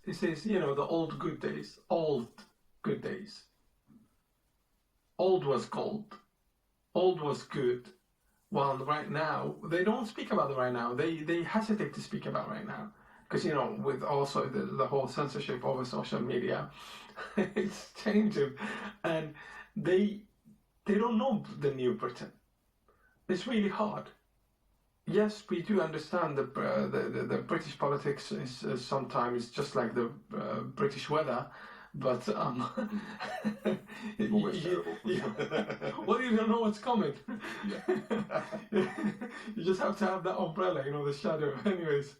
He says, the old good days, old good days. Old was gold. Old was good. Well, right now, they don't speak about it right now. They hesitate to speak about right now. Because, with also the whole censorship over social media, it's changing. And they don't know the new Britain. It's really hard. Yes, we do understand the British politics is sometimes just like the British weather, but well, you don't know what's coming. You just have to have that umbrella, the shadow. Anyways,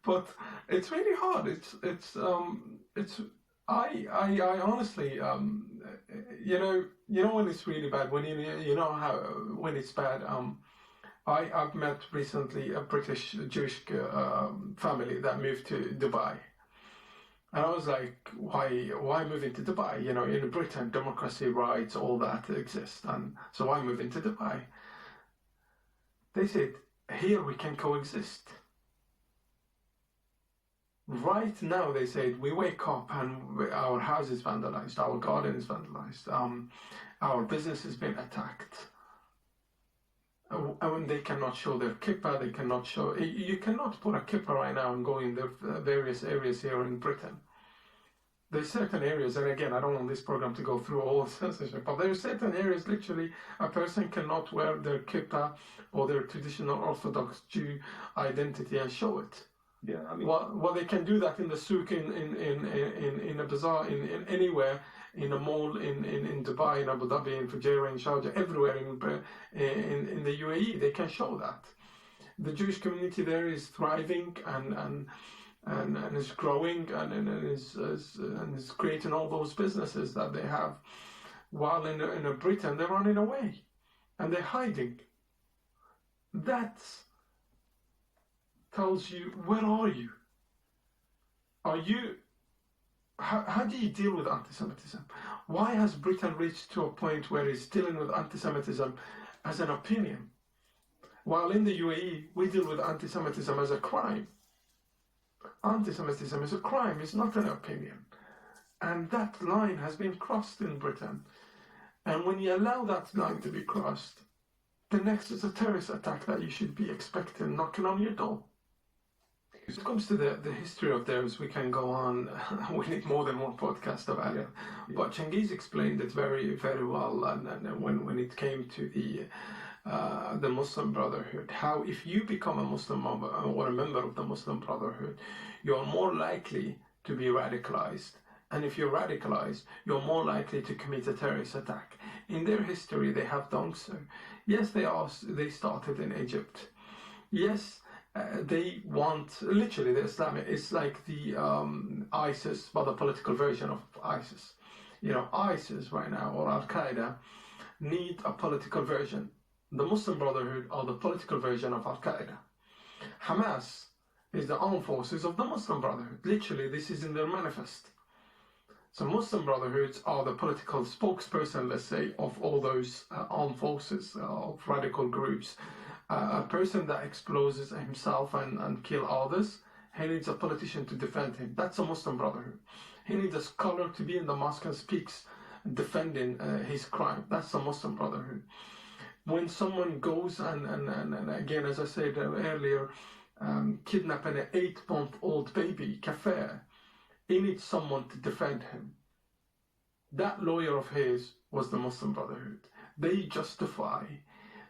but it's really hard. It's I honestly when it's really bad, when you know how when it's bad. I've met recently a British Jewish family that moved to Dubai. And I was like, why move into Dubai? In Britain, democracy, rights, all that exists. And so why move into Dubai? They said, here we can coexist. Right now, they said, we wake up and our house is vandalized, our garden is vandalized, our business has been attacked. And they cannot show their kippah, they cannot show... You cannot put a kippah right now and go in the various areas here in Britain. There's certain areas, and again, I don't want this program to go through all censorship, but there are certain areas, literally, a person cannot wear their kippah or their traditional Orthodox Jew identity and show it. Yeah, I mean, well, they can do that in the souk, in a bazaar, in anywhere, in a mall, in Dubai, in Abu Dhabi, in Fujairah, in Sharjah, everywhere in the UAE, they can show that. The Jewish community there is thriving and is growing and is creating all those businesses that they have, while in Britain they're running away and they're hiding. That's tells you, where are you? How do you deal with anti-Semitism? Why has Britain reached to a point where it's dealing with anti-Semitism as an opinion? While in the UAE, we deal with anti-Semitism as a crime. Anti-Semitism is a crime, it's not an opinion. And that line has been crossed in Britain. And when you allow that line to be crossed, the next is a terrorist attack that you should be expecting knocking on your door. When it comes to the history of theirs, we can go on. We need more than one podcast about it. Yeah. But Cengiz explained it very, very well. And when it came to the Muslim Brotherhood, how if you become a Muslim or a member of the Muslim Brotherhood, you're more likely to be radicalized. And if you're radicalized, you're more likely to commit a terrorist attack. In their history, they have done so. Yes, they started in Egypt. Yes, they want, literally, the Islamic, it's like the ISIS, but the political version of ISIS. ISIS right now, or Al-Qaeda, need a political version. The Muslim Brotherhood are the political version of Al-Qaeda. Hamas is the armed forces of the Muslim Brotherhood. Literally, this is in their manifest. So Muslim Brotherhoods are the political spokesperson, let's say, of all those armed forces, of radical groups. A person that exposes himself and kill others, he needs a politician to defend him. That's a Muslim Brotherhood. He needs a scholar to be in the mosque and speaks, defending his crime. That's a Muslim Brotherhood. When someone goes and again, as I said earlier, kidnapping an 8-month-old baby, kafir, he needs someone to defend him. That lawyer of his was the Muslim Brotherhood. They justify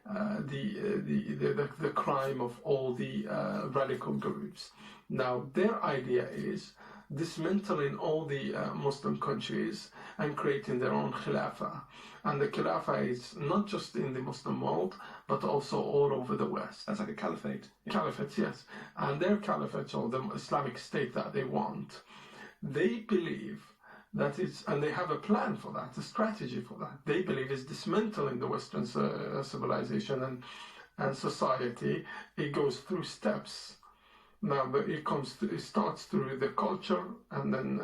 the crime of all the radical groups. Now, their idea is dismantling all the Muslim countries and creating their own Khilafah. And the Khilafah is not just in the Muslim world, but also all over the West. That's like a caliphate. Caliphate, yes. And their caliphate, or the Islamic State that they want, they believe that it's, and they have a plan for that, a strategy for that. They believe it's dismantling the Western civilization and society. It goes through steps. Now, it starts through the culture, and then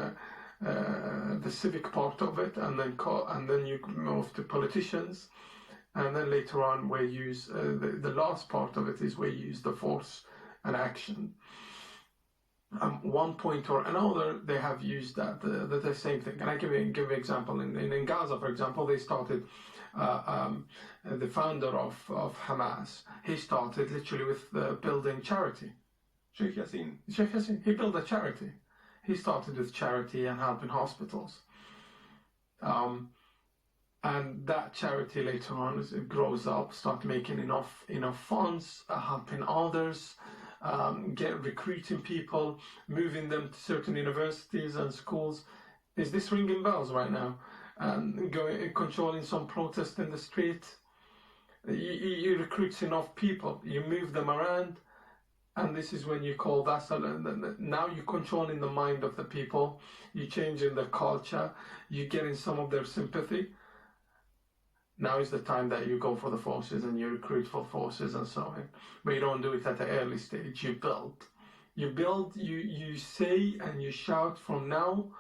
the civic part of it, and then you move to politicians, and then later on we use the last part of it is we use the force and action. one point or another, they have used the same thing. And I give an example. In Gaza, for example, they started, the founder of Hamas, he started literally with building charity. Sheikh Yassin. Sheikh Yassin, he built a charity. He started with charity and helping hospitals. And that charity later on, as it grows up, start making enough funds, helping others, recruiting people, moving them to certain universities and schools. Is this ringing bells right now? Controlling some protest in the street. You recruit enough people, you move them around, and this is when you call that. Now you're controlling the mind of the people, you're changing the culture, you're getting some of their sympathy. Now is the time that you go for the forces and you recruit for forces and so on. But you don't do it at the early stage. You build, you say and you shout from now,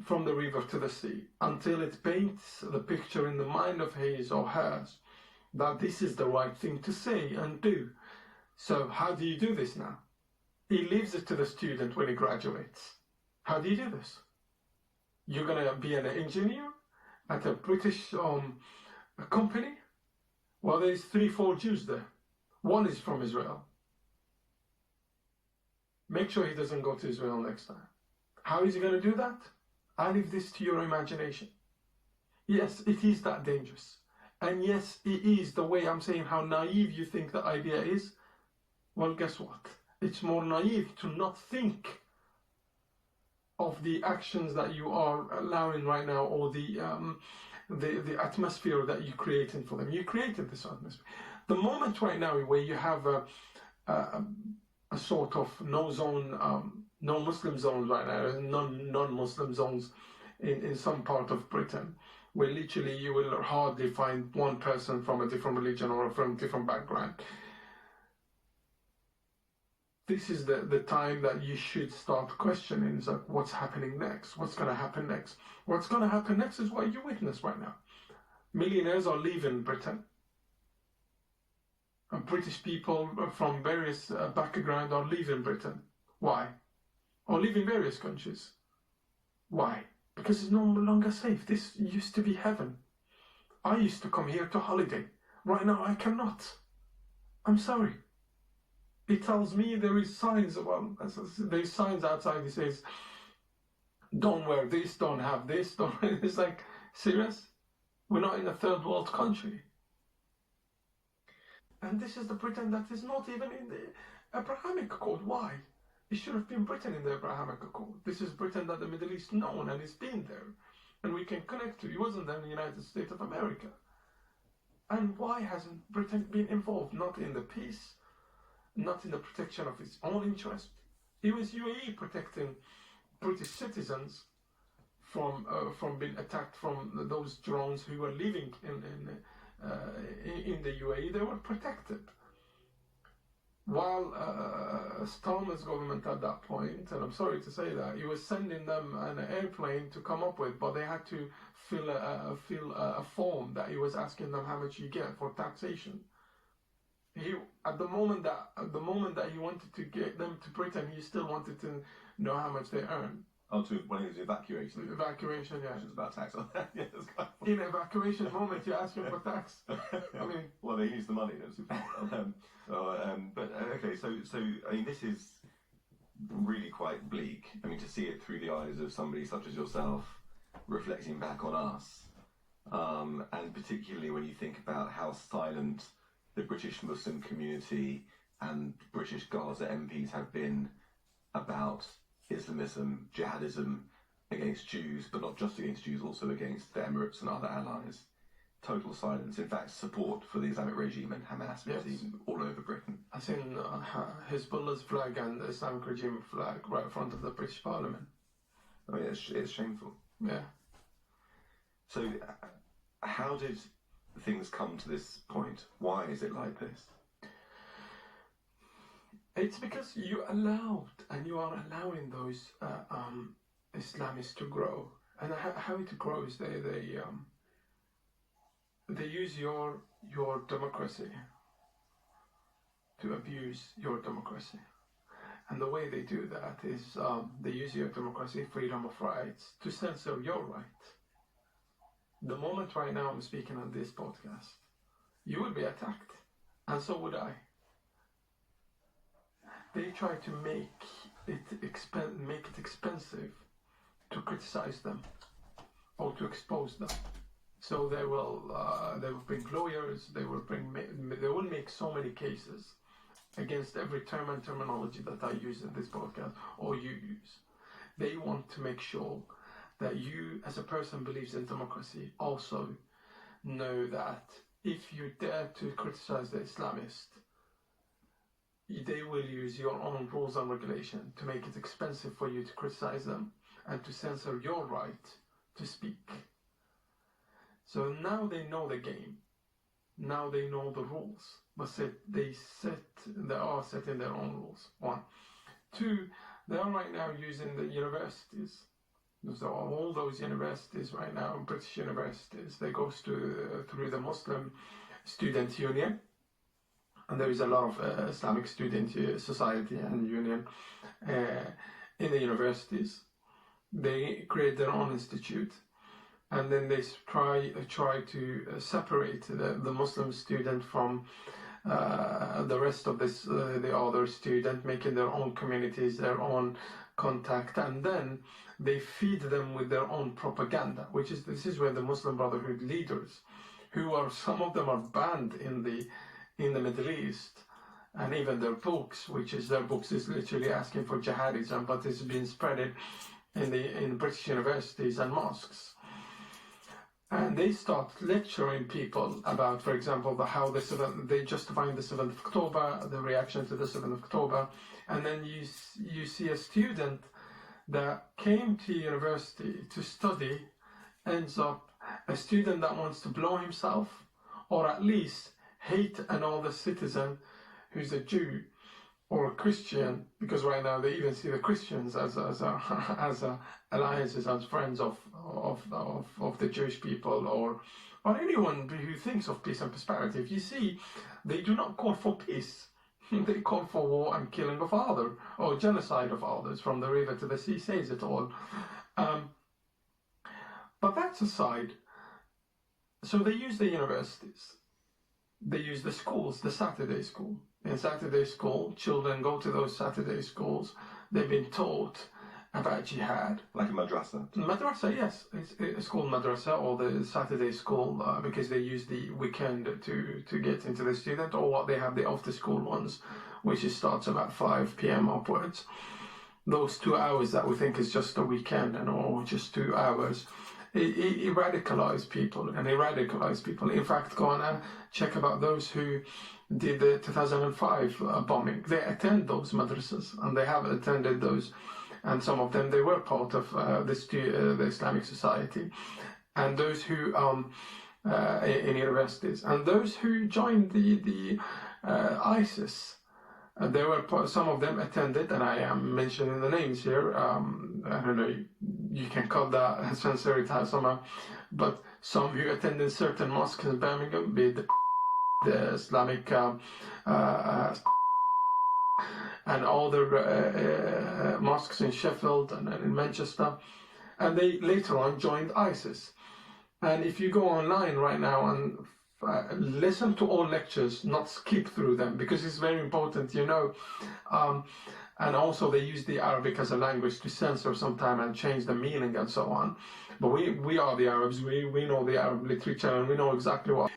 from the river to the sea, until it paints the picture in the mind of his or hers that this is the right thing to say and do. So how do you do this now? He leaves it to the student when he graduates. How do you do this? You're going to be an engineer at a British company? Well, there's 3-4 Jews there. One is from Israel. Make sure he doesn't go to Israel next time. How is he going to do that? I leave this to your imagination. Yes, it is that dangerous. And yes, it is the way I'm saying how naive you think the idea is. Well, guess what? It's more naive to not think of the actions that you are allowing right now, or the atmosphere that you're creating for them. You created this atmosphere. The moment right now where you have a sort of no Muslim zones right now, non-Muslim zones in some part of Britain, where literally you will hardly find one person from a different religion or from a different background. This is the time that you should start questioning. It's like, what's happening next? What's going to happen next? What's going to happen next is what you witness right now. Millionaires are leaving Britain. And British people from various backgrounds are leaving Britain. Why? Or leaving various countries. Why? Because it's no longer safe. This used to be heaven. I used to come here to holiday. Right now I cannot. I'm sorry. It tells me there is signs, there's signs outside that says, don't wear this, don't have this, don't. It's like, serious? We're not in a third world country. And this is the Britain that is not even in the Abrahamic Accord. Why? It should have been Britain in the Abrahamic Accord. This is Britain that the Middle East known and it's been there. And we can connect to. It wasn't there in the United States of America. And why hasn't Britain been involved? Not in the peace, not in the protection of its own interest. It was UAE protecting British citizens from being attacked from those drones who were living in the UAE. They were protected. While Starmer's government at that point, and I'm sorry to say that, he was sending them an airplane to come up with, but they had to fill a form that he was asking them how much you get for taxation. At the moment that he wanted to get them to Britain, he still wanted to know how much they earn. Oh, to when he was evacuation. Evacuation, yeah. It's about tax. Yeah, that's kind of... In evacuation moment, you're asking for tax. I mean, well, they use the money. Okay, so I mean, this is really quite bleak. I mean, to see it through the eyes of somebody such as yourself, reflecting back on us, and particularly when you think about how silent the British Muslim community and British Gaza MPs have been about Islamism, jihadism against Jews, but not just against Jews, also against the Emirates and other allies. Total silence. In fact, support for the Islamic regime and Hamas all over Britain. I seen Hezbollah's flag and the Islamic regime flag right in front of the British Parliament. I mean, it's shameful. Yeah. So, how did things come to this point? Why is it like this? It's because you allowed, and you are allowing those Islamists to grow. And how it grows, they use your democracy to abuse your democracy. And the way they do that is they use your democracy, freedom of rights, to censor your right. The moment right now I'm speaking on this podcast, you would be attacked, and so would I. They try to make it expensive to criticize them or to expose them. So they will bring lawyers. They will make so many cases against every term and terminology that I use in this podcast or you use. They want to make sure that you, as a person, believes in democracy, also know that if you dare to criticize the Islamists, they will use your own rules and regulation to make it expensive for you to criticize them and to censor your right to speak. So now they know the game. Now they know the rules. But they are setting their own rules. 1. 2, they are right now using the universities. So all those universities right now, British universities, they go through the Muslim Student Union. And there is a lot of Islamic student society and union in the universities. They create their own institute, and then they try to separate the Muslim student from the rest of the other student, making their own communities, their own contact, and then they feed them with their own propaganda. This is where the Muslim Brotherhood leaders, some of them are banned in the Middle East, and even their books, their books is literally asking for jihadism, but it's been spread in British universities and mosques. And they start lecturing people about, for example, they justifying the 7th of October, the reaction to the 7th of October, and then you see a student that came to university to study ends up a student that wants to blow himself, or at least hate another citizen who's a Jew or a Christian, because right now they even see the Christians as alliances, as friends of the Jewish people, or anyone who thinks of peace and prosperity. If you see, they do not call for peace. They call for war and killing of others, or genocide of others, from the river to the sea, says it all. But that's aside. So they use the universities. They use the schools, the Saturday school. In Saturday school, children go to those Saturday schools. They've been taught about jihad. Like a madrasa? Madrasa, yes. It's called madrasa, or the Saturday school, because they use the weekend to get into the student, or what they have the after-school ones, which starts about 5 p.m. upwards. Those 2 hours that we think is just a weekend, or just 2 hours, it radicalized people, and they radicalized people. In fact, go on and check about those who did the 2005 bombing. They attend those madrasas, and they have attended those, and some of them, they were part of the Islamic Society, and those who in universities, and those who joined the ISIS. There were some of them attended, and I am mentioning the names here. I don't know, you can cut that, censor it somehow, but some who attended certain mosques in Birmingham, be it the Islamic and other mosques in Sheffield and in Manchester, and they later on joined ISIS. And if you go online right now and listen to all lectures, not skip through them, because it's very important, and also they use the Arabic as a language to censor sometimes and change the meaning and so on. But we are the Arabs, we know the Arab literature, and we know exactly what.